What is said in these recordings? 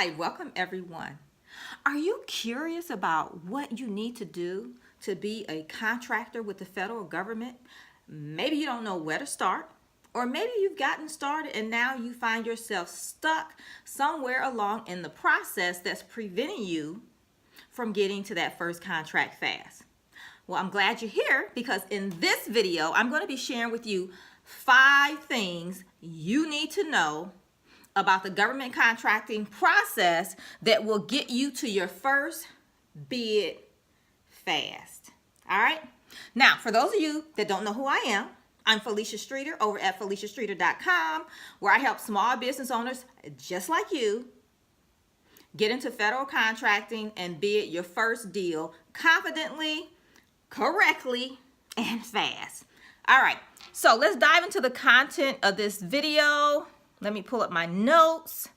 Hi, welcome everyone. Are you curious about what you need to do to be a contractor with the federal government? Maybe you don't know where to start, or maybe you've gotten started and now you find yourself stuck somewhere along in the process that's preventing you from getting to that first contract fast. Well, I'm glad you're here because in this video, I'm going to be sharing with you 5 things you need to know about the government contracting process that will get you to your first BIET fast. All right. Now, for those of you that don't know who I am, I'm Felicia Streeter over at FeliciaStreeter.com, where I help small business owners just like you get into federal contracting and bid your first deal confidently, correctly, and fast. All right. So let's dive into the content of this video. Let me pull up my notes.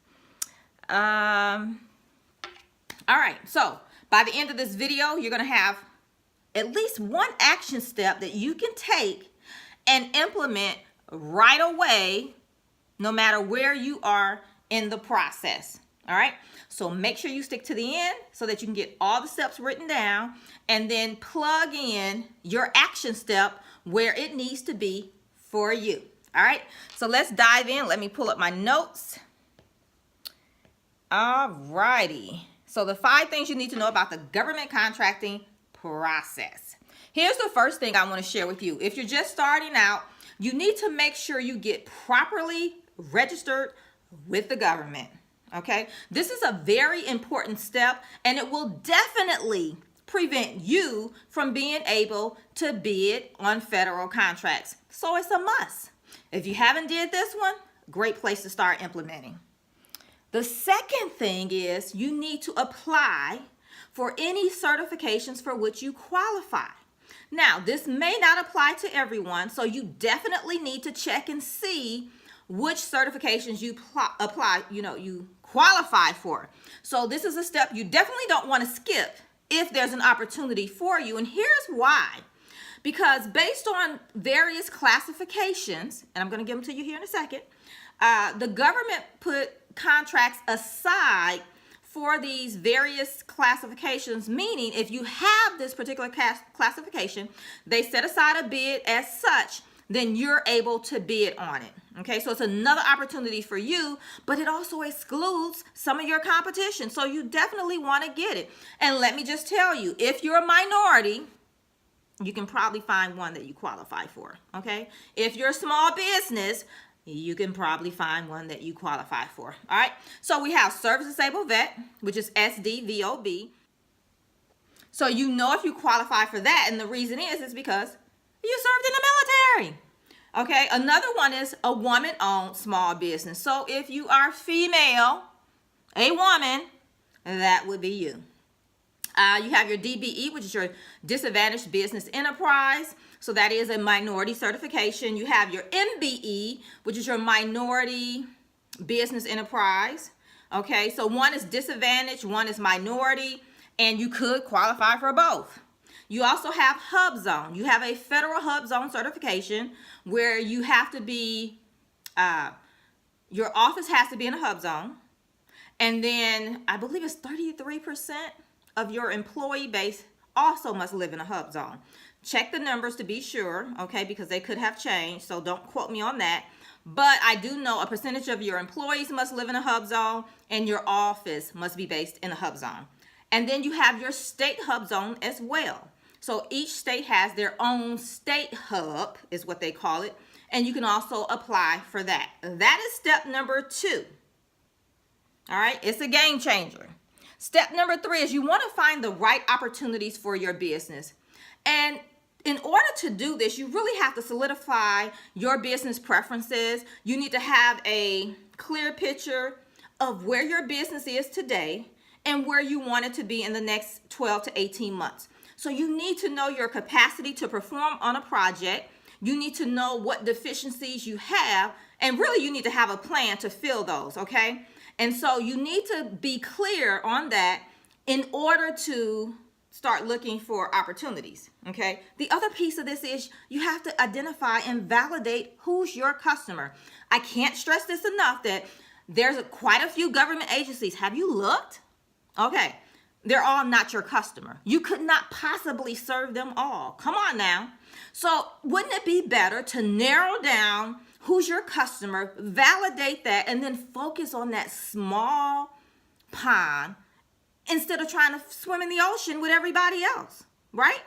All right, so by the end of this video, you're going to have at least one action step that you can take and implement right away, no matter where you are in the process. All right, so make sure you stick to the end so that you can get all the steps written down and then plug in your action step where it needs to be for you. All right, so let's dive in. Let me pull up my notes. All righty. So the 5 things you need to know about the government contracting process. Here's the first thing I want to share with you. If you're just starting out, you need to make sure you get properly registered with the government. Okay, this is a very important step, and it will definitely prevent you from being able to bid on federal contracts. So it's a must. If you haven't did this one, great place to start implementing. The second thing is you need to apply for any certifications for which you qualify. Now, this may not apply to everyone, so you definitely need to check and see which certifications you qualify for. So this is a step you definitely don't want to skip if there's an opportunity for you, and here's why. Because based on various classifications, and I'm going to give them to you here in a second, the government put contracts aside for these various classifications, meaning if you have this particular classification, they set aside a bid as such, then you're able to bid on it. Okay, so it's another opportunity for you, but it also excludes some of your competition. So you definitely want to get it. And let me just tell you, if you're a minority, you can probably find one that you qualify for, okay? If you're a small business, you can probably find one that you qualify for, all right? So we have Service Disabled Vet, which is SDVOB. So you know if you qualify for that, and the reason is because you served in the military, okay? Another one is a woman-owned small business. So if you are female, a woman, that would be you. You have your DBE, which is your Disadvantaged Business Enterprise. So that is a minority certification. You have your MBE, which is your Minority Business Enterprise. Okay, so one is disadvantaged, one is minority, and you could qualify for both. You also have HUBZone. You have a federal HUBZone certification where you have to be, your office has to be in a HUBZone. And then I believe it's 33% of your employee base also must live in a HUBZone. Check the numbers to be sure, okay, because they could have changed, so don't quote me on that. But I do know a percentage of your employees must live in a HUBZone, and your office must be based in a HUBZone. And then you have your state HUBZone as well. So each state has their own state hub, is what they call it, and you can also apply for that. That is step number 2. All right, it's a game changer. Step number 3 is you want to find the right opportunities for your business. And in order to do this, you really have to solidify your business preferences. You need to have a clear picture of where your business is today and where you want it to be in the next 12 to 18 months. So you need to know your capacity to perform on a project. You need to know what deficiencies you have, and really you need to have a plan to fill those, okay? And so you need to be clear on that in order to start looking for opportunities, okay? The other piece of this is you have to identify and validate who's your customer. I can't stress this enough that There's quite a few government agencies. Have you looked? Okay. They're all not your customer. You could not possibly serve them all. Come on now. So wouldn't it be better to narrow down who's your customer, validate that, and then focus on that small pond instead of trying to swim in the ocean with everybody else, right?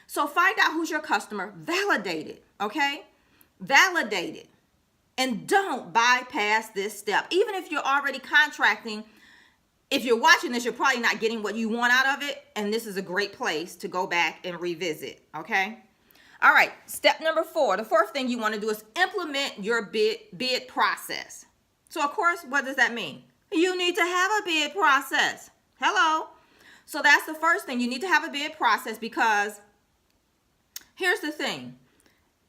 So find out who's your customer, validate it, okay? Validate it. And don't bypass this step. Even if you're already contracting, if you're watching this, you're probably not getting what you want out of it. And this is a great place to go back and revisit, okay? All right, step number 4. The fourth thing you want to do is implement your bid process. So, of course, what does that mean? You need to have a bid process. Hello. So that's the first thing. You need to have a bid process because here's the thing.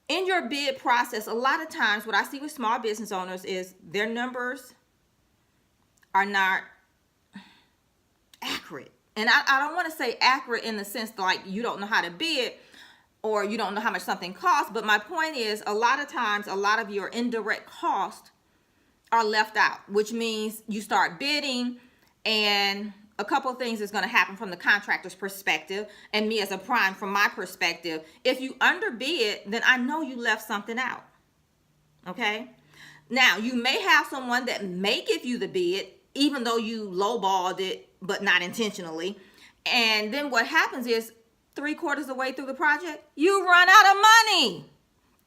In your bid process, a lot of times what I see with small business owners is their numbers are not accurate. And I don't want to say accurate in the sense that, like, you don't know how to bid or you don't know how much something costs. But my point is, a lot of times, a lot of your indirect costs are left out, which means you start bidding and a couple of things is going to happen from the contractor's perspective and me as a prime from my perspective. If you underbid, then I know you left something out. Okay. Now, you may have someone that may give you the bid, even though you lowballed it, but not intentionally. And then what happens is 3/4 of the way through the project, you run out of money.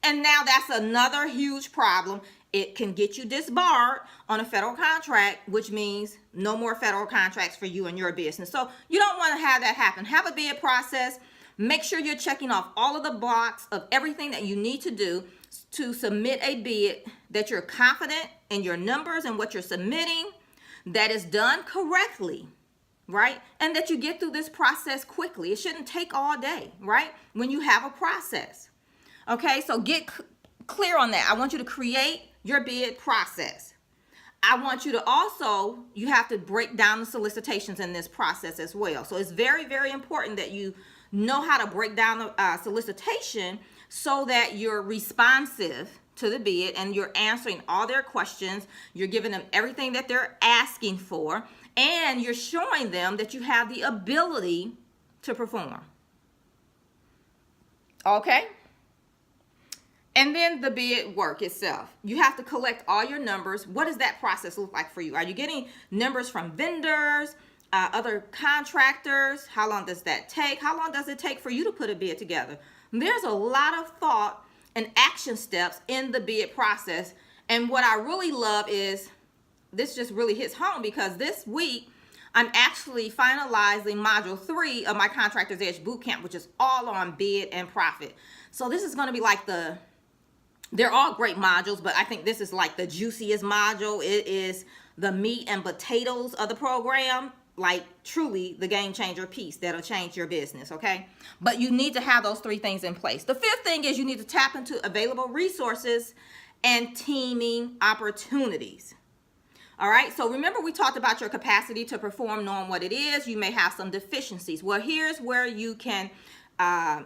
And now that's another huge problem. It can get you disbarred on a federal contract, which means no more federal contracts for you and your business. So you don't want to have that happen. Have a bid process. Make sure you're checking off all of the blocks of everything that you need to do to submit a bid, that you're confident in your numbers and what you're submitting, that is done correctly, right? And that you get through this process quickly. It shouldn't take all day, right? When you have a process. Okay, so get clear on that. I want you to create your bid process. I want you to also, you have to break down the solicitations in this process as well. So it's very, very important that you know how to break down the solicitation so that you're responsive to the bid and you're answering all their questions. You're giving them everything that they're asking for, and you're showing them that you have the ability to perform. Okay? And then the bid work itself. You have to collect all your numbers. What does that process look like for you? Are you getting numbers from vendors, other contractors? How long does that take? How long does it take for you to put a bid together? There's a lot of thought and action steps in the bid process. And what I really love is, this just really hits home because this week I'm actually finalizing module 3 of my Contractors Edge Bootcamp, which is all on bid and profit. So this is going to be like they're all great modules, but I think this is like the juiciest module. It is the meat and potatoes of the program, like truly the game changer piece that'll change your business, okay? But you need to have those 3 things in place. The 5th thing is you need to tap into available resources and teaming opportunities. All right, so remember we talked about your capacity to perform, knowing what it is. You may have some deficiencies. Well, here's where you can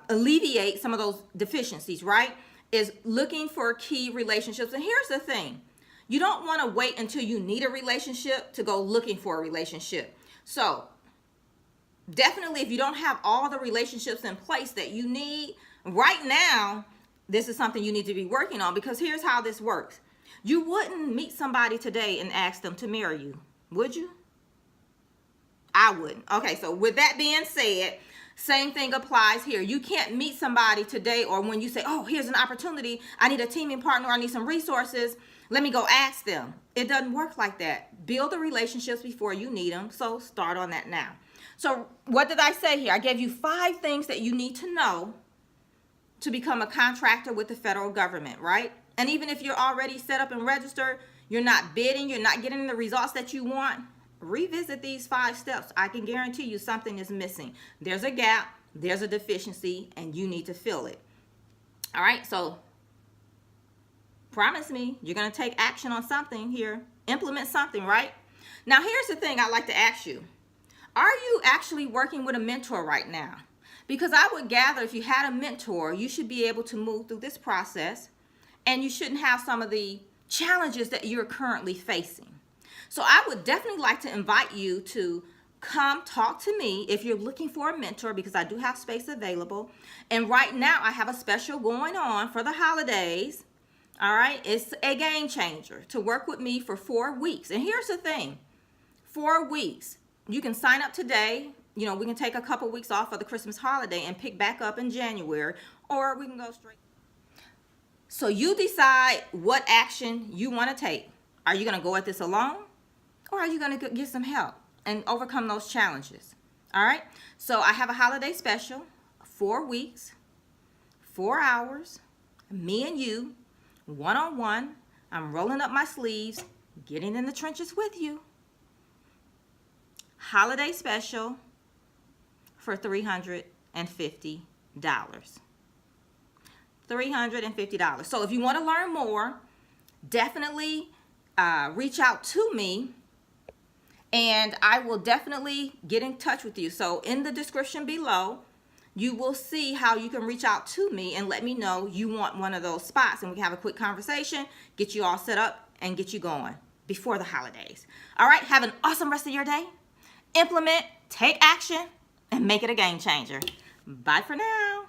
alleviate some of those deficiencies, right? Is looking for key relationships. And here's the thing. You don't want to wait until you need a relationship to go looking for a relationship. So definitely if you don't have all the relationships in place that you need right now, this is something you need to be working on, because here's how this works. You wouldn't meet somebody today and ask them to marry you, would you? I wouldn't. Okay, so with that being said, same thing applies here. You can't meet somebody today, or when you say, oh, here's an opportunity, I need a teaming partner, I need some resources, let me go ask them. It doesn't work like that. Build the relationships before you need them, so start on that now. So what did I say here? I gave you 5 things that you need to know to become a contractor with the federal government, right? And even if you're already set up and registered, you're not bidding, you're not getting the results that you want, revisit these 5 steps. I can guarantee you something is missing. There's a gap, there's a deficiency, and you need to fill it. All right, so promise me you're going to take action on something here. Implement something, right? Now, here's the thing I'd like to ask you. Are you actually working with a mentor right now? Because I would gather if you had a mentor, you should be able to move through this process, and you shouldn't have some of the challenges that you're currently facing. So I would definitely like to invite you to come talk to me if you're looking for a mentor, because I do have space available. And right now I have a special going on for the holidays. All right, it's a game changer to work with me for 4 weeks. And here's the thing, 4 weeks. You can sign up today. You know, we can take a couple weeks off for the Christmas holiday and pick back up in January, or we can go straight. So you decide what action you want to take. Are you going to go at this alone, or are you going to get some help and overcome those challenges? All right. So I have a holiday special, 4 weeks, 4 hours, me and you, one-on-one. I'm rolling up my sleeves, getting in the trenches with you. Holiday special for $350. $350. So if you want to learn more, definitely reach out to me, and I will definitely get in touch with you. So in the description below, you will see how you can reach out to me and let me know you want one of those spots, and we can have a quick conversation, get you all set up, and get you going before the holidays. All right, have an awesome rest of your day. Implement, take action, and make it a game changer. Bye for now.